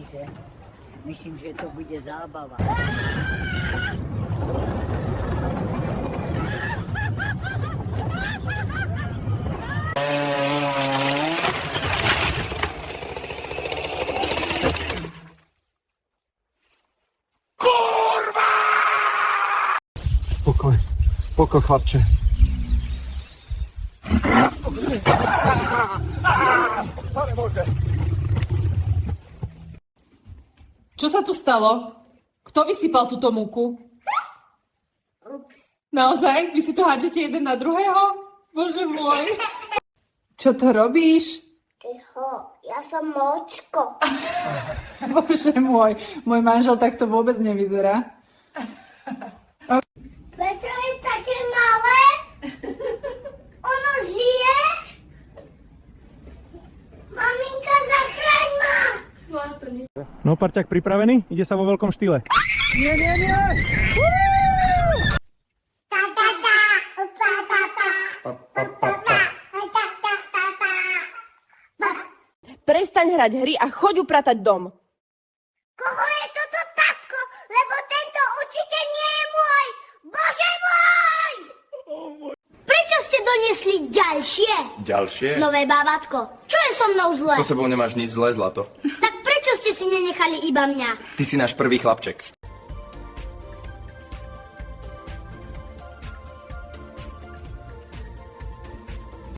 takže myslím, že to bude zábava. Pokoj, chlapče. Čo sa tu stalo? Kto vysypal túto múku? Naozaj? Vy si to hádžete jeden na druhého? Bože môj. Čo to robíš? Ticho, ja som močko. Bože môj. Môj manžel takto vôbec nevyzerá. Prečo je také malé? Ono žije? Maminka, zachraň ma! No, parťák pripravený? Ide sa vo veľkom štýle. Nie! Ta ta ta, ta ta ta. Prestaň hrať hry a choď upratať dom. Koho je toto tatko? Lebo tento určite nie je môj! Bože môj! Prečo ste donesli ďalšie? Ďalšie? Nové bábatko. Čo je so mnou zle? So sebou nemáš nič zlé, zlato. Tak prečo ste si nenechali iba mňa? Ty si náš prvý chlapček.